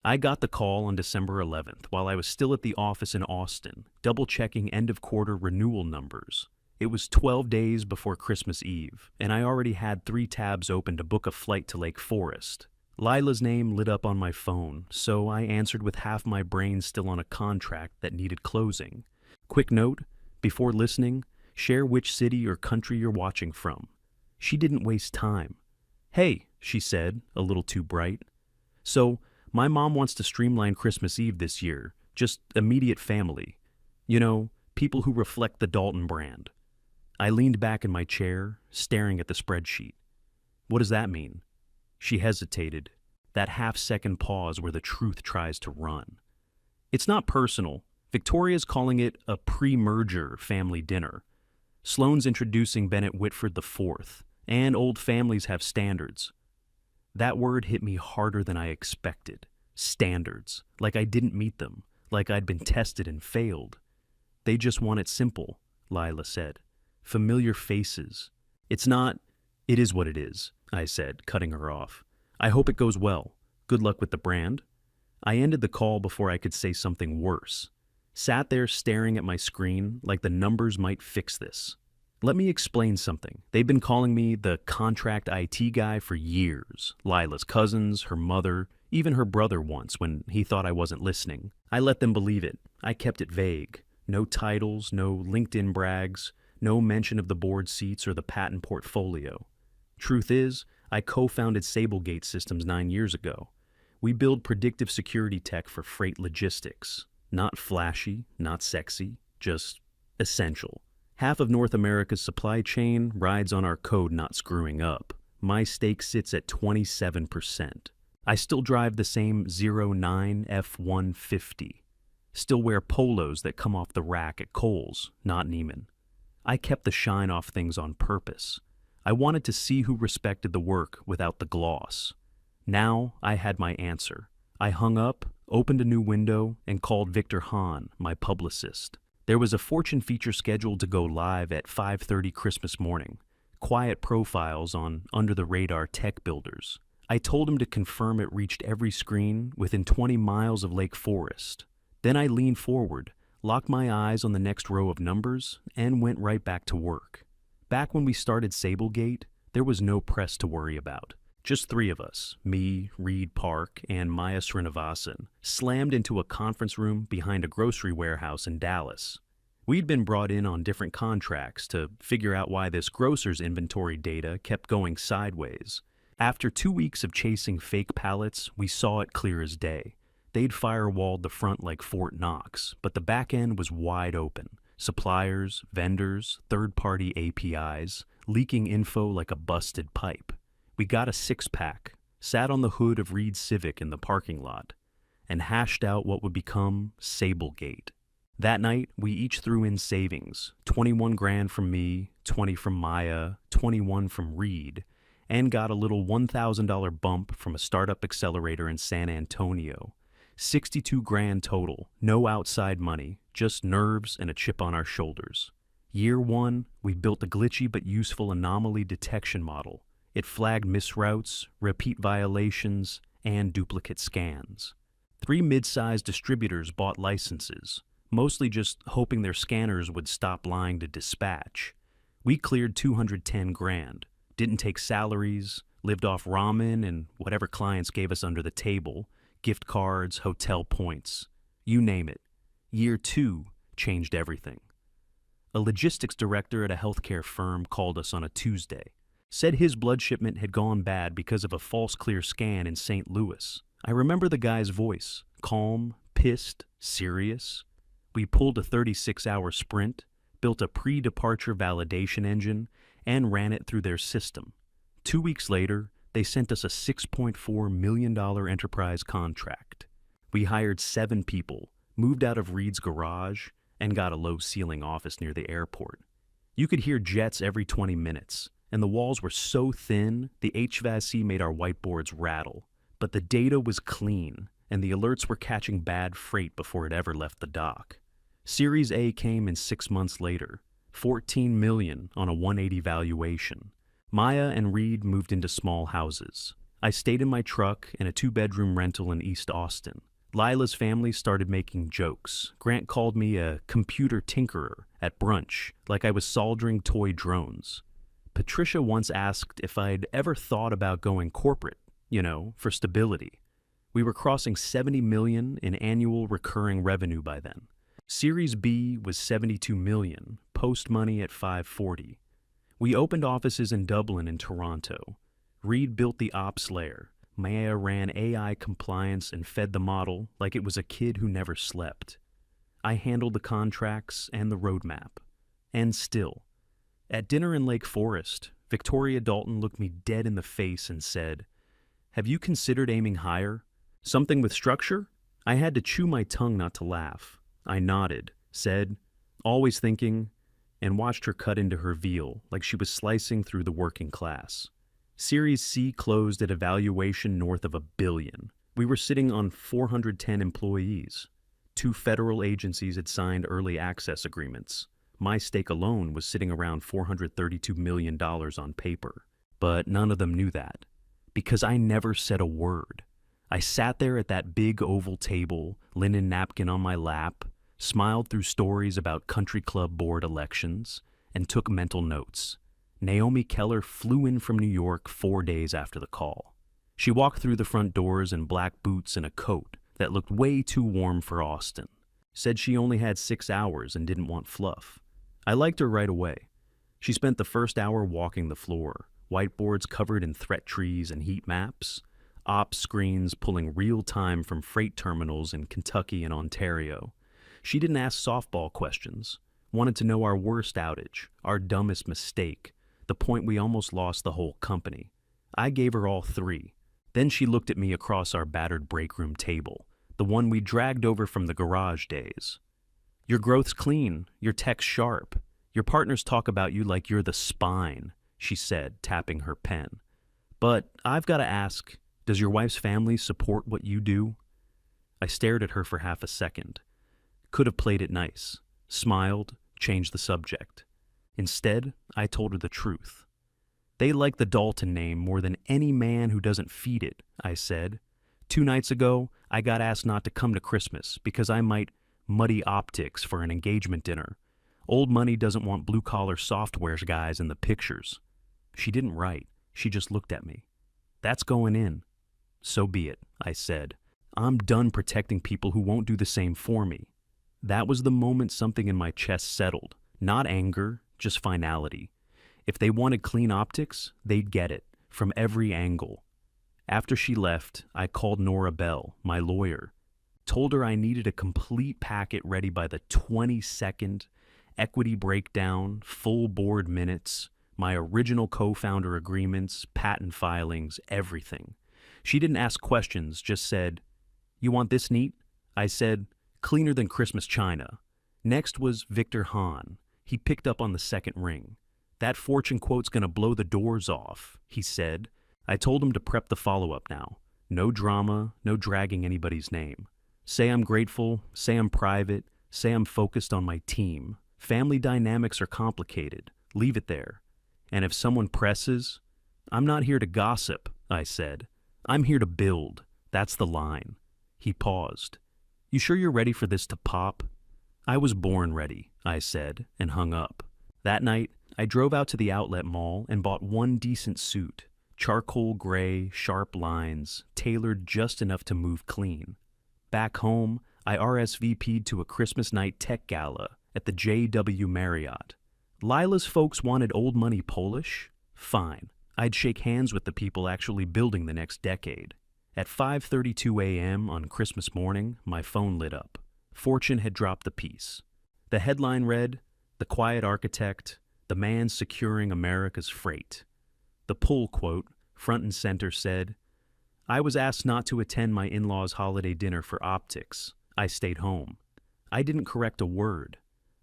I got the call on December 11th while I was still at the office in Austin, double-checking end-of-quarter renewal numbers. It was 12 days before Christmas Eve, and I already had 3 tabs open to book a flight to Lake Forest. Lila's name lit up on my phone, so I answered with half my brain still on a contract that needed closing. Quick note, before listening, share which city or country you're watching from. She didn't waste time. "Hey," she said, a little too bright. "So, my mom wants to streamline Christmas Eve this year, just immediate family. You know, people who reflect the Dalton brand." I leaned back in my chair, staring at the spreadsheet. "What does that mean?" She hesitated, that half-second pause where the truth tries to run. "It's not personal. Victoria's calling it a pre-merger family dinner. Sloane's introducing Bennett Whitford IV, and old families have standards." That word hit me harder than I expected. Standards. Like I didn't meet them. Like I'd been tested and failed. "They just want it simple," Lila said. "Familiar faces. It's not—" "It is what it is," I said, cutting her off. "I hope it goes well. Good luck with the brand." I ended the call before I could say something worse. Sat there staring at my screen like the numbers might fix this. "Let me explain something. They've been calling me the contract IT guy for years. Lila's cousins, her mother, even her brother once when he thought I wasn't listening. I let them believe it. I kept it vague. No titles, no LinkedIn brags, no mention of the board seats or the patent portfolio. Truth is, I co-founded Sablegate Systems 9 years ago. We build predictive security tech for freight logistics. Not flashy, not sexy, just essential. Half of North America's supply chain rides on our code not screwing up. My stake sits at 27%. I still drive the same 09 F-150. Still wear polos that come off the rack at Kohl's, not Neiman. I kept the shine off things on purpose. I wanted to see who respected the work without the gloss. Now I had my answer. I hung up, opened a new window, and called Victor Hahn, my publicist. There was a Fortune feature scheduled to go live at 5:30 Christmas morning. Quiet profiles on under-the-radar tech builders. I told him to confirm it reached every screen within 20 miles of Lake Forest. Then I leaned forward, locked my eyes on the next row of numbers, and went right back to work. Back when we started Sablegate, there was no press to worry about. Just 3 of us, me, Reed Park, and Maya Srinivasan, slammed into a conference room behind a grocery warehouse in Dallas. We'd been brought in on different contracts to figure out why this grocer's inventory data kept going sideways. After 2 weeks of chasing fake pallets, we saw it clear as day. They'd firewalled the front like Fort Knox, but the back end was wide open. Suppliers, vendors, third-party APIs, leaking info like a busted pipe. We got a 6-pack, sat on the hood of Reed's Civic in the parking lot, and hashed out what would become Sablegate. That night, we each threw in savings, 21 grand from me, 20 from Maya, 21 from Reed, and got a little $1,000 bump from a startup accelerator in San Antonio. 62 grand total, no outside money, just nerves and a chip on our shoulders. Year 1, we built a glitchy but useful anomaly detection model. It flagged misroutes, repeat violations, and duplicate scans. 3 mid-sized distributors bought licenses, mostly just hoping their scanners would stop lying to dispatch. We cleared 210 grand, didn't take salaries, lived off ramen and whatever clients gave us under the table, gift cards, hotel points, you name it. Year 2 changed everything. A logistics director at a healthcare firm called us on a Tuesday. Said his blood shipment had gone bad because of a false clear scan in St. Louis. I remember the guy's voice, calm, pissed, serious. We pulled a 36-hour sprint, built a pre-departure validation engine, and ran it through their system. 2 weeks later, they sent us a $6.4 million enterprise contract. We hired 7 people, moved out of Reed's garage, and got a low-ceiling office near the airport. You could hear jets every 20 minutes. And the walls were so thin, the HVAC made our whiteboards rattle. But the data was clean, and the alerts were catching bad freight before it ever left the dock. Series A came in 6 months later, $14 million on a 180 valuation. Maya and Reed moved into small houses. I stayed in my truck in a 2-bedroom rental in East Austin. Lila's family started making jokes. Grant called me a computer tinkerer at brunch, like I was soldering toy drones. Patricia once asked if I'd ever thought about going corporate, for stability. We were crossing 70 million in annual recurring revenue by then. Series B was 72 million, post money at 540. We opened offices in Dublin and Toronto. Reed built the ops layer. Maya ran AI compliance and fed the model like it was a kid who never slept. I handled the contracts and the roadmap. And still, at dinner in Lake Forest, Victoria Dalton looked me dead in the face and said, "Have you considered aiming higher? Something with structure?" I had to chew my tongue not to laugh. I nodded, said, "Always thinking," and watched her cut into her veal like she was slicing through the working class. Series C closed at a valuation north of $1 billion. We were sitting on 410 employees. 2 federal agencies had signed early access agreements. My stake alone was sitting around $432 million on paper. But none of them knew that, because I never said a word. I sat there at that big oval table, linen napkin on my lap, smiled through stories about country club board elections, and took mental notes. Naomi Keller flew in from New York 4 days after the call. She walked through the front doors in black boots and a coat that looked way too warm for Austin. Said she only had 6 hours and didn't want fluff. I liked her right away. She spent the first hour walking the floor, whiteboards covered in threat trees and heat maps, ops screens pulling real time from freight terminals in Kentucky and Ontario. She didn't ask softball questions, wanted to know our worst outage, our dumbest mistake, the point we almost lost the whole company. I gave her all 3. Then she looked at me across our battered breakroom table, the one we dragged over from the garage days. "Your growth's clean, your tech's sharp. Your partners talk about you like you're the spine," she said, tapping her pen. "But I've got to ask, does your wife's family support what you do?" I stared at her for half a second. Could have played it nice, smiled, changed the subject. Instead, I told her the truth. "They like the Dalton name more than any man who doesn't feed it," I said. 2 nights ago, I got asked not to come to Christmas because I might muddy optics for an engagement dinner. Old money doesn't want blue-collar software guys in the pictures. She didn't write. She just looked at me. "That's going in." "So be it," I said. "I'm done protecting people who won't do the same for me." That was the moment something in my chest settled. Not anger, just finality. If they wanted clean optics, they'd get it, from every angle. After she left, I called Nora Bell, my lawyer, told her I needed a complete packet ready by the 22nd, equity breakdown, full board minutes, my original co-founder agreements, patent filings, everything. She didn't ask questions, just said, "You want this neat?" I said, "Cleaner than Christmas china." Next was Victor Hahn. He picked up on the second ring. "That fortune quote's gonna blow the doors off," he said. I told him to prep the follow-up now. No drama, no dragging anybody's name. Say I'm grateful, say I'm private, say I'm focused on my team. Family dynamics are complicated. Leave it there. And if someone presses, "I'm not here to gossip," I said. "I'm here to build." That's the line. He paused. "You sure you're ready for this to pop?" "I was born ready," I said, and hung up. That night, I drove out to the outlet mall and bought one decent suit. Charcoal gray, sharp lines, tailored just enough to move clean. Back home, I RSVP'd to a Christmas night tech gala at the JW Marriott. Lila's folks wanted old money Polish? Fine. I'd shake hands with the people actually building the next decade. At 5:32 a.m. on Christmas morning, my phone lit up. Fortune had dropped the piece. The headline read, "The Quiet Architect, the man securing America's freight." The pull quote, front and center, said, "I was asked not to attend my in-laws' holiday dinner for optics. I stayed home." I didn't correct a word.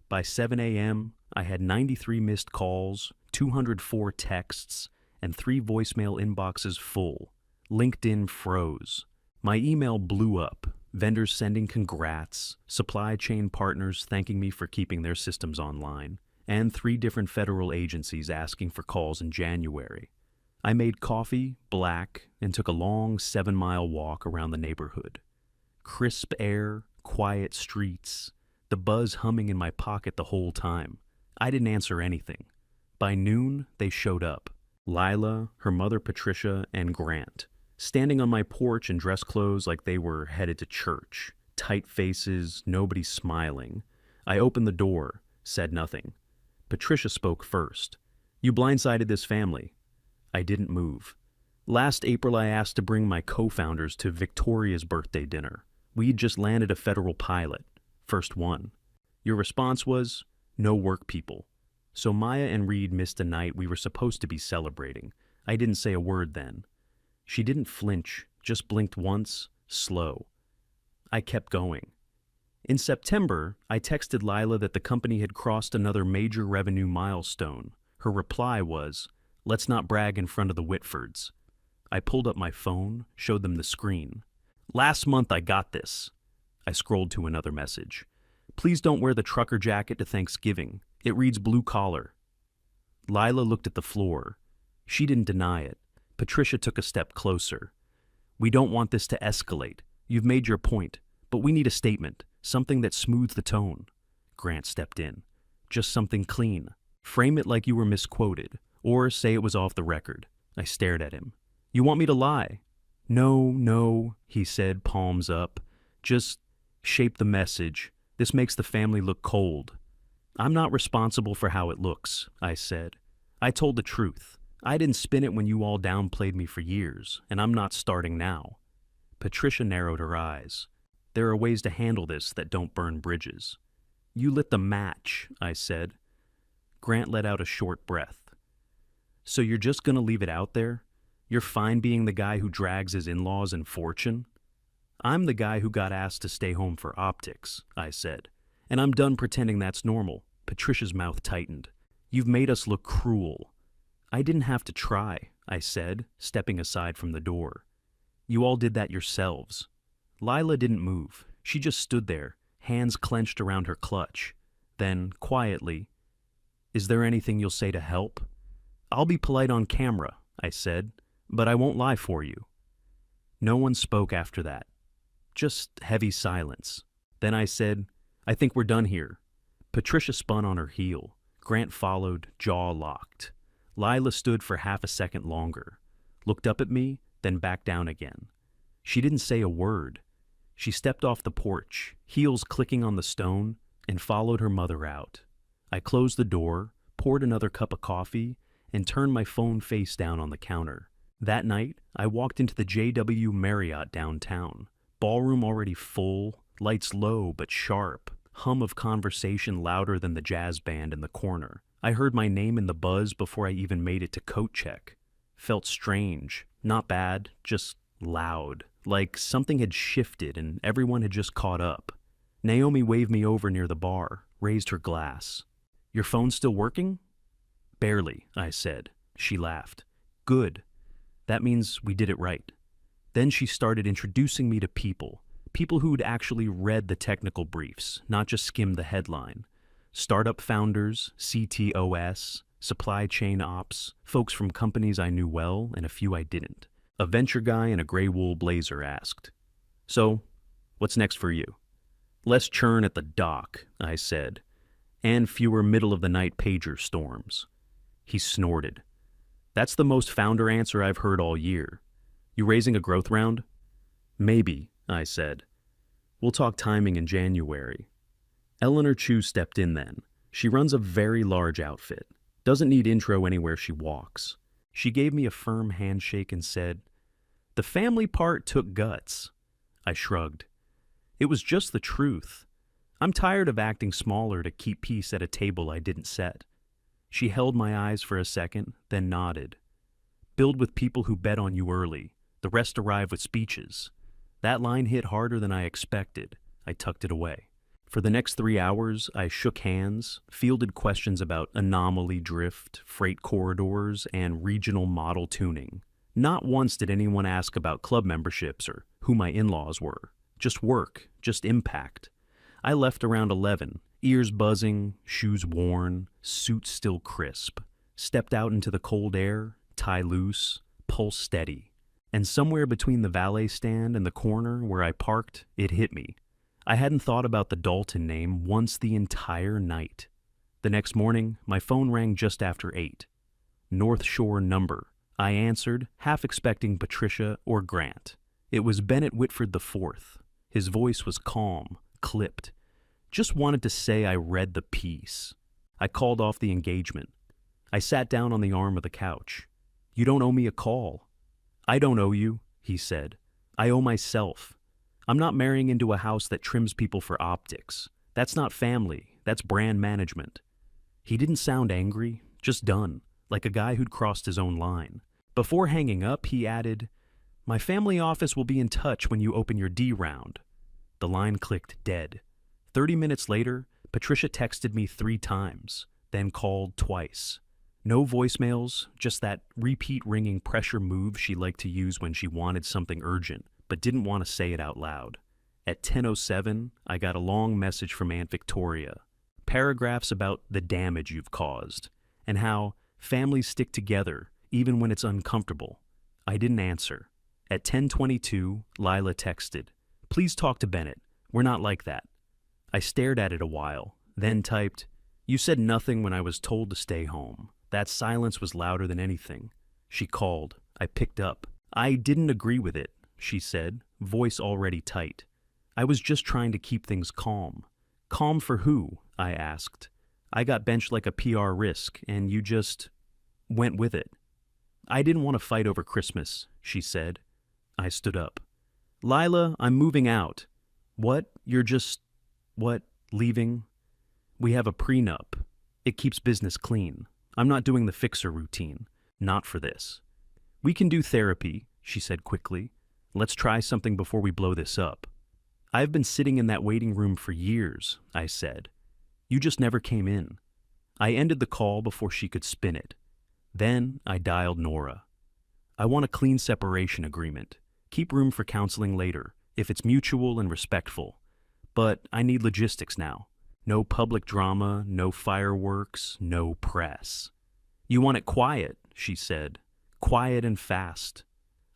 By 7 a.m., I had 93 missed calls, 204 texts, and 3 voicemail inboxes full. LinkedIn froze. My email blew up. Vendors sending congrats, supply chain partners thanking me for keeping their systems online, and 3 different federal agencies asking for calls in January. I made coffee, black, and took a long 7-mile walk around the neighborhood. Crisp air, quiet streets, the buzz humming in my pocket the whole time. I didn't answer anything. By noon, they showed up. Lila, her mother Patricia, and Grant, standing on my porch in dress clothes like they were headed to church. Tight faces, nobody smiling. I opened the door, said nothing. Patricia spoke first. "You blindsided this family." I didn't move. Last April, I asked to bring my co-founders to Victoria's birthday dinner. We'd just landed a federal pilot. First one. Your response was, "No work, people." So Maya and Reed missed a night we were supposed to be celebrating. I didn't say a word then. She didn't flinch, just blinked once, slow. I kept going. In September, I texted Lila that the company had crossed another major revenue milestone. Her reply was, "Let's not brag in front of the Whitfords." I pulled up my phone, showed them the screen. "Last month I got this." I scrolled to another message. "Please don't wear the trucker jacket to Thanksgiving. It reads blue collar." Lila looked at the floor. She didn't deny it. Patricia took a step closer. "We don't want this to escalate. You've made your point, but we need a statement, something that smooths the tone." Grant stepped in. "Just something clean. Frame it like you were misquoted, or say it was off the record." I stared at him. "You want me to lie?" No, he said, palms up. "Just shape the message. This makes the family look cold." "I'm not responsible for how it looks," I said. "I told the truth. I didn't spin it when you all downplayed me for years, and I'm not starting now." Patricia narrowed her eyes. "There are ways to handle this that don't burn bridges." "You lit the match," I said. Grant let out a short breath. "So you're just going to leave it out there? You're fine being the guy who drags his in-laws and fortune?" "I'm the guy who got asked to stay home for optics," I said. "And I'm done pretending that's normal." Patricia's mouth tightened. "You've made us look cruel." "I didn't have to try," I said, stepping aside from the door. "You all did that yourselves." Lila didn't move. She just stood there, hands clenched around her clutch. Then, quietly, "Is there anything you'll say to help?" "I'll be polite on camera," I said, "but I won't lie for you." No one spoke after that. Just heavy silence. Then I said, "I think we're done here." Patricia spun on her heel. Grant followed, jaw locked. Lila stood for half a second longer, looked up at me, then back down again. She didn't say a word. She stepped off the porch, heels clicking on the stone, and followed her mother out. I closed the door, poured another cup of coffee, and turned my phone face down on the counter. That night, I walked into the JW Marriott downtown. Ballroom already full, lights low but sharp, hum of conversation louder than the jazz band in the corner. I heard my name in the buzz before I even made it to coat check. Felt strange, not bad, just loud, like something had shifted and everyone had just caught up. Naomi waved me over near the bar, raised her glass. "Your phone still working?" "Barely," I said. She laughed. "Good. That means we did it right." Then she started introducing me to people who'd actually read the technical briefs, not just skimmed the headline. Startup founders, CTOS, supply chain ops, folks from companies I knew well and a few I didn't. A venture guy in a gray wool blazer asked, "So, what's next for you?" "Less churn at the dock," I said, "and fewer middle-of-the-night pager storms." He snorted. "That's the most founder answer I've heard all year. You raising a growth round?" "Maybe," I said. "We'll talk timing in January." Eleanor Chu stepped in then. She runs a very large outfit. Doesn't need intro anywhere she walks. She gave me a firm handshake and said, "The family part took guts." I shrugged. It was just the truth. I'm tired of acting smaller to keep peace at a table I didn't set. She held my eyes for a second, then nodded. "Build with people who bet on you early. The rest arrive with speeches." That line hit harder than I expected. I tucked it away. For the next 3 hours, I shook hands, fielded questions about anomaly drift, freight corridors, and regional model tuning. Not once did anyone ask about club memberships or who my in-laws were. Just work, just impact. I left around 11, ears buzzing, shoes worn, suit still crisp. Stepped out into the cold air, tie loose, pulse steady. And somewhere between the valet stand and the corner where I parked, it hit me. I hadn't thought about the Dalton name once the entire night. The next morning, my phone rang just after 8. North Shore number. I answered, half expecting Patricia or Grant. It was Bennett Whitford IV. His voice was calm, clipped. Just wanted to say I read the piece. I called off the engagement. I sat down on the arm of the couch. "You don't owe me a call." "I don't owe you," he said. "I owe myself. I'm not marrying into a house that trims people for optics. That's not family, that's brand management." He didn't sound angry, just done, like a guy who'd crossed his own line. Before hanging up, he added, "My family office will be in touch when you open your D round." The line clicked dead. 30 minutes later, Patricia texted me 3 times, then called twice. No voicemails, just that repeat ringing pressure move she liked to use when she wanted something urgent, but didn't want to say it out loud. At 10:07, I got a long message from Aunt Victoria. Paragraphs about the damage you've caused, and how families stick together even when it's uncomfortable. I didn't answer. At 10:22, Lila texted, "Please talk to Bennett. We're not like that." I stared at it a while, then typed, "You said nothing when I was told to stay home. That silence was louder than anything." She called. I picked up. "I didn't agree with it," she said, voice already tight. "I was just trying to keep things calm." "Calm for who?" I asked. "I got benched like a PR risk, and you just went with it." "I didn't want to fight over Christmas," she said. I stood up. "Lila, I'm moving out." "What? You're just, leaving?" "We have a prenup. It keeps business clean. I'm not doing the fixer routine. Not for this." "We can do therapy," she said quickly. "Let's try something before we blow this up." "I've been sitting in that waiting room for years," I said. "You just never came in." I ended the call before she could spin it. Then I dialed Nora. "I want a clean separation agreement. Keep room for counseling later, if it's mutual and respectful. But I need logistics now. No public drama, no fireworks, no press." "You want it quiet," she said. "Quiet and fast."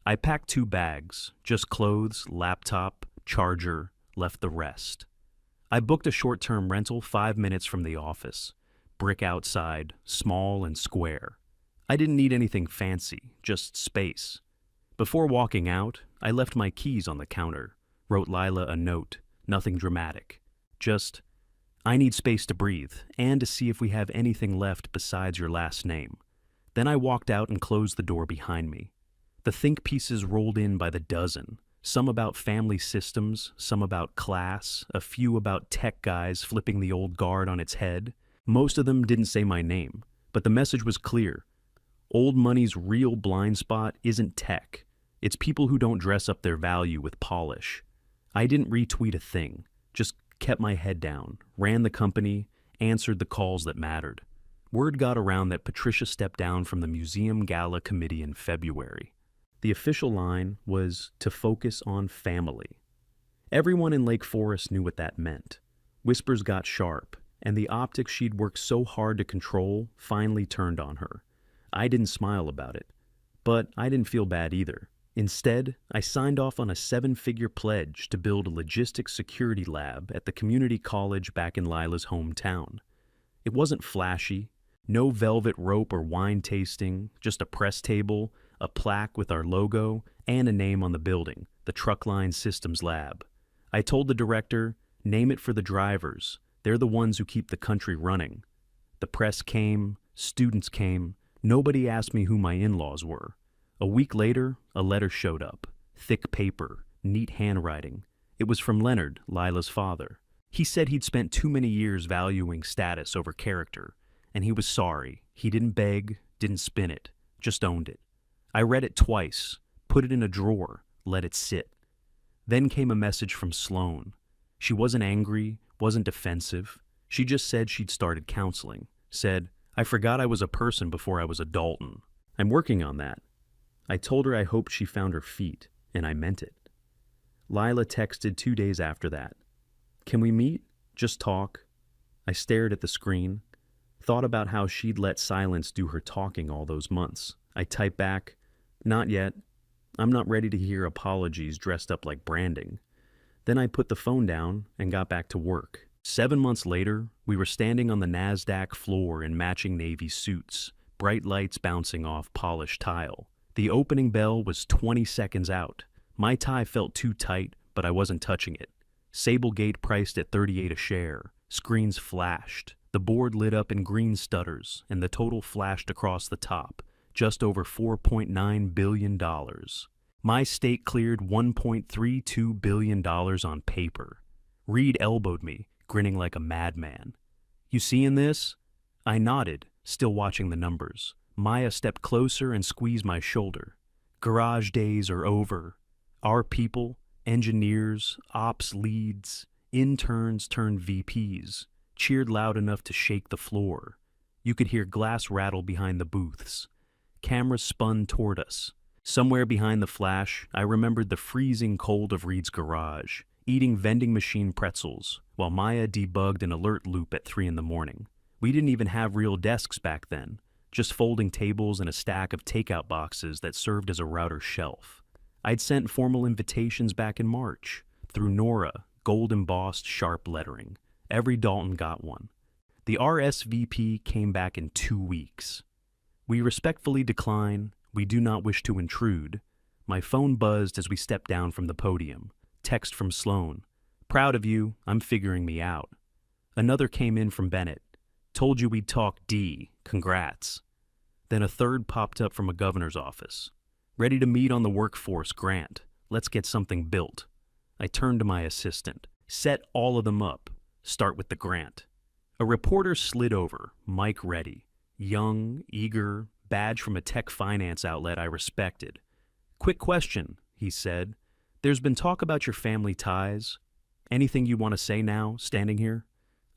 I packed 2 bags, just clothes, laptop, charger, left the rest. I booked a short-term rental 5 minutes from the office. Brick outside, small and square. I didn't need anything fancy, just space. Before walking out, I left my keys on the counter, wrote Lila a note, nothing dramatic. Just, "I need space to breathe, and to see if we have anything left besides your last name." Then I walked out and closed the door behind me. The think pieces rolled in by the dozen, some about family systems, some about class, a few about tech guys flipping the old guard on its head. Most of them didn't say my name, but the message was clear. Old money's real blind spot isn't tech. It's people who don't dress up their value with polish. I didn't retweet a thing, just kept my head down, ran the company, answered the calls that mattered. Word got around that Patricia stepped down from the museum gala committee in February. The official line was to focus on family. Everyone in Lake Forest knew what that meant. Whispers got sharp, and the optics she'd worked so hard to control finally turned on her. I didn't smile about it, but I didn't feel bad either. Instead, I signed off on a 7-figure pledge to build a logistics security lab at the community college back in Lila's hometown. It wasn't flashy, no velvet rope or wine tasting, just a press table, a plaque with our logo, and a name on the building, the Truckline Systems Lab. I told the director, "Name it for the drivers. They're the ones who keep the country running." The press came, students came. Nobody asked me who my in-laws were. A week later, a letter showed up. Thick paper, neat handwriting. It was from Leonard, Lila's father. He said he'd spent too many years valuing status over character, and he was sorry. He didn't beg, didn't spin it, just owned it. I read it twice, put it in a drawer, let it sit. Then came a message from Sloan. She wasn't angry, wasn't defensive. She just said she'd started counseling. Said, "I forgot I was a person before I was a Dalton. I'm working on that." I told her I hoped she found her feet, and I meant it. Lila texted 2 days after that. "Can we meet? Just talk." I stared at the screen, thought about how she'd let silence do her talking all those months. I type back, "Not yet. I'm not ready to hear apologies dressed up like branding." Then I put the phone down and got back to work. 7 months later, we were standing on the NASDAQ floor in matching navy suits, bright lights bouncing off polished tile. The opening bell was 20 seconds out. My tie felt too tight, but I wasn't touching it. Sablegate priced at 38 a share. Screens flashed. The board lit up in green stutters, and the total flashed across the top, just over $4.9 billion. My stake cleared $1.32 billion on paper. Reed elbowed me, grinning like a madman. "You seeing this?" I nodded, still watching the numbers. Maya stepped closer and squeezed my shoulder. "Garage days are over. Our people, engineers, ops leads, interns turned VPs, cheered loud enough to shake the floor. You could hear glass rattle behind the booths. Cameras spun toward us. Somewhere behind the flash, I remembered the freezing cold of Reed's garage, eating vending machine pretzels, while Maya debugged an alert loop at 3 a.m. We didn't even have real desks back then, just folding tables and a stack of takeout boxes that served as a router shelf. I'd sent formal invitations back in March, through Nora, gold-embossed sharp lettering. Every Dalton got one. The RSVP came back in 2 weeks. "We respectfully decline. We do not wish to intrude." My phone buzzed as we stepped down from the podium. Text from Sloan. "Proud of you. I'm figuring me out." Another came in from Bennett. "Told you we'd talk D. Congrats." Then a third popped up from a governor's office. "Ready to meet on the workforce grant. Let's get something built." I turned to my assistant. "Set all of them up. Start with the grant." A reporter slid over, mic ready. Young, eager, badge from a tech finance outlet I respected. "Quick question," he said. "There's been talk about your family ties. Anything you want to say now, standing here?"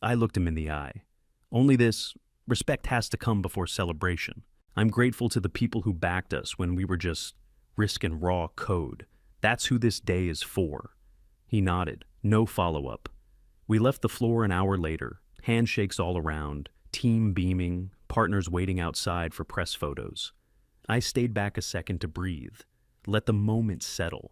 I looked him in the eye. "Only this, respect has to come before celebration. I'm grateful to the people who backed us when we were just risking raw code. That's who this day is for." He nodded. No follow-up. We left the floor an hour later, handshakes all around, team beaming, partners waiting outside for press photos. I stayed back a second to breathe, let the moment settle.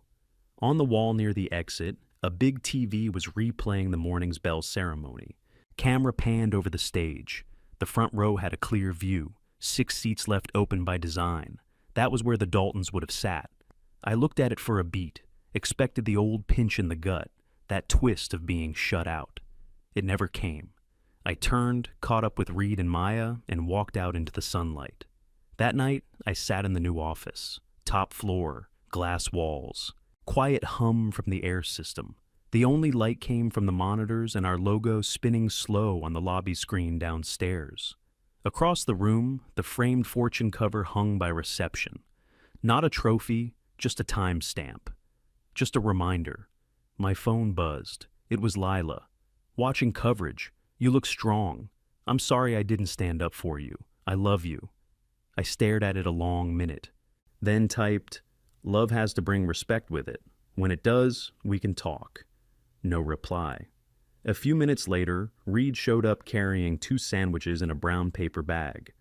On the wall near the exit, a big TV was replaying the morning's bell ceremony. Camera panned over the stage. The front row had a clear view, 6 seats left open by design. That was where the Daltons would have sat. I looked at it for a beat, expected the old pinch in the gut, that twist of being shut out. It never came. I turned, caught up with Reed and Maya, and walked out into the sunlight. That night, I sat in the new office. Top floor, glass walls, quiet hum from the air system. The only light came from the monitors and our logo spinning slow on the lobby screen downstairs. Across the room, the framed fortune cover hung by reception. Not a trophy, just a timestamp. Just a reminder. My phone buzzed. It was Lila. "Watching coverage. You look strong. I'm sorry I didn't stand up for you. I love you." I stared at it a long minute. Then typed, "Love has to bring respect with it. When it does, we can talk." No reply. A few minutes later, Reed showed up carrying 2 sandwiches in a brown paper bag.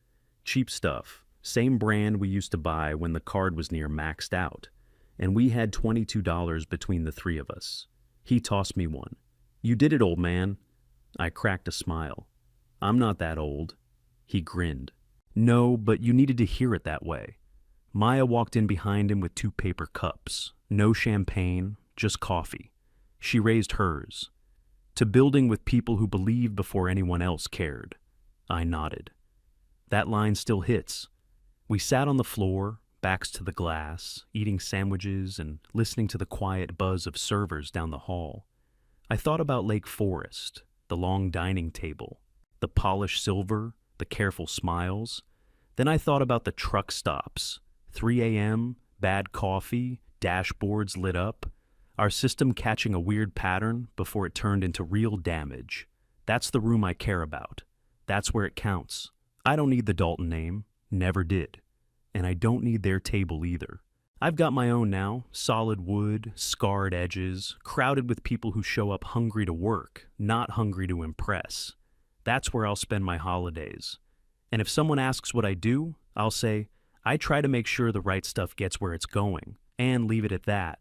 Cheap stuff. Same brand we used to buy when the card was near maxed out. And we had $22 between the 3 of us. He tossed me one. "You did it, old man." I cracked a smile. "I'm not that old." He grinned. "No, but you needed to hear it that way." Maya walked in behind him with 2 paper cups. No champagne, just coffee. She raised hers. "To building with people who believe before anyone else cared." I nodded. That line still hits. We sat on the floor, backs to the glass, eating sandwiches and listening to the quiet buzz of servers down the hall. I thought about Lake Forest, the long dining table, the polished silver, the careful smiles. Then I thought about the truck stops, 3 a.m., bad coffee, dashboards lit up, our system catching a weird pattern before it turned into real damage. That's the room I care about. That's where it counts. I don't need the Dalton name, never did. And I don't need their table either. I've got my own now, solid wood, scarred edges, crowded with people who show up hungry to work, not hungry to impress. That's where I'll spend my holidays. And if someone asks what I do, I'll say, I try to make sure the right stuff gets where it's going, and leave it at that.